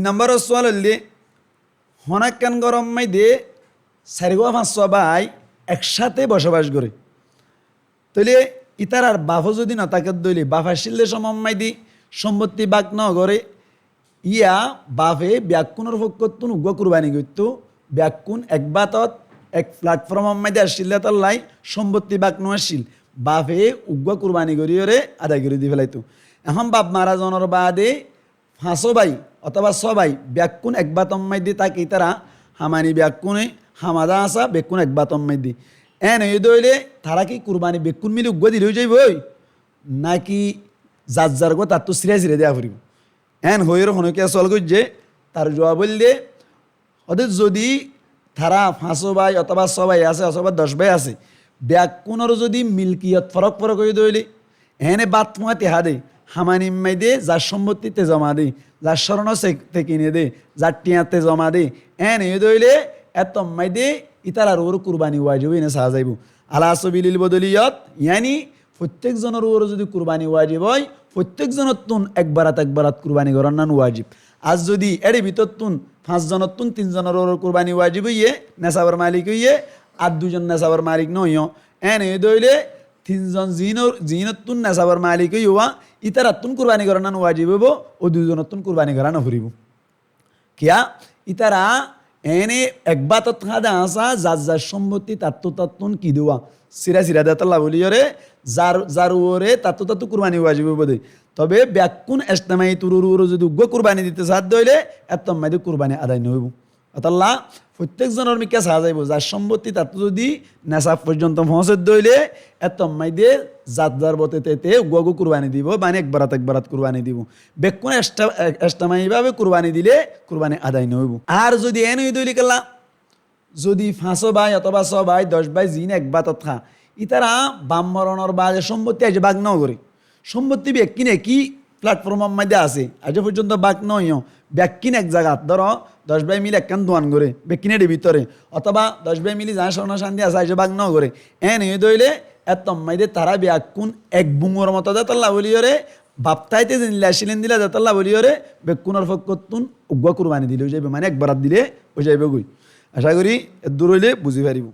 নম্বর সোয়াল হলে হনাক্কান গরম মাইদে 4-5 ভাই একসাথে বসবাস করে তাহলে ইতার আর বাফও যদি না তাকে দইলে বাফ আসলে সমম্মাই দি সম্পত্তি বাক ন করে ইয়া বাফে ব্যাকুণের পক্ষতুন উগ্র কুরবানি করতো ব্যাকুণ এক বাতত এক প্ল্যাটফর্ম মাইদে আসলে তার লাই সম্পত্তি বাক ন আসিল বাফে উগ্র কুরবানি করিওরে আদায় করে দি ফেলাইতো এখন বাপ মারা জনের বাদে 5 ভাই অথবা 6 ভাই ব্যাকুণ এক বাতম্মাই দি তাকে তারা হামানি ব্যাকুণে হামাদা আসা বেকুণ এক বাতম্মাই দি এন এই দইলে তারা কি কুরবানি বেকুন মিলে উগ্র দিলে যাইব নাকি যার গো তার তো সিরে দেওয়া ফুরিব এন হইয়ের হনকে চল যে তার জবাব বললে ওদের যদি তারা 5 ভাই অথবা 6 ভাই আছে অথবা 10 ভাই আছে ব্যাকুণের যদি মিল্কিয়ত ফরক হয়ে দইলে এনে বাতমা তেহা দে হামানি মাই দে যার সম্পত্তিতে জমা দে যার স্বর্ণ থেকে কিনে দে যার টিয়াতে জমা দে এন এই দইলে এত মাই দে ইতার ওর কুরবানি ওয়াজিব এনে সাহা যাইব আলা সাবিলিল বদলিয়ত ইয়ানি প্রত্যেকজনের ওর যদি কুরবানি ওয়াজিব হয় প্রত্যেকজনের তুন একবারাত কুরবানি করার নান ওয়াজিব আজ যদি এর ভিতর তুন 5 জনের তুন 3 জনের ওর কুরবানি ওয়াজিব হইয়ে নেশাবার মালিক হইয়ে আর 2 জন নেশাবার মালিক নইও এনে দইলে 3 জন জিনত তুন নেশাবার মালিক হইয়া ইতার তুন কুরবানি করার নান ওয়াজিব হইব ও 2 জনের তুন কুরবানি করা না ফুরিব কিয়া ইতারা এনে একবাতত খাদা আসা যার সম্পত্তি তাত্তুন কি দেওয়া সিরা দেতাল্লা বলিয়রে যার ওরে তাত্তু কুরবানি ওয়াজিব বোধে তবে ব্যাকুন এস্তামাই তুরুর যদি উগ্র কুরবানি দিতে সাধ্য হইলে এত মাইদে কুরবানি আদায় নইব অতাল্লা প্রত্যেকজনের মিকে সাহা যাইব যার সম্পত্তি তাত্তু যদি নেশা পর্যন্ত পৌঁছত দইলে এত মাইদে যার বতেতে উগ্র কুরবানি দিব মানে একবারাত কুরবানি দিব বেকুন এস্তামাইভাবে কুরবানি দিলে কুরবানি আদায় নইব আর যদি এ নই দইলি কেলা যদি 5 ভাই অথবা 6 ভাই 10 ভাই জিন একবাতত খা ইতারা বাম মরণের বাজে সম্পত্তি আজ বাগ ন করে সম্পত্তি ব্যক্তিনে কি প্ল্যাটফর্মের মধ্যে আছে আজ পর্যন্ত বাক নইও ব্যক্তিন এক জায়গা ধরো 10 ভাই মিলে একখান দোয়ান করে ব্যক্তিনের ভিতরে অথবা 10 ভাই মিলে যা স্বর্ণ শান্তি আছে আজ বাক ন করে এন এই দইলে এত মাইদে তারা ব্যাকুন এক বুঙর মতো দেতাল্লা বলিওরে বাপ্তাইতে আসিলেন দিলা দেতাল্লা বলিওরে বেকুনের পক্ষতুন উগ্র কুরবানি দিলে যাইবে মানে একবারাত দিলে ওই যাইবে গই আশা করি দূর হইলে বুঝি পারিব।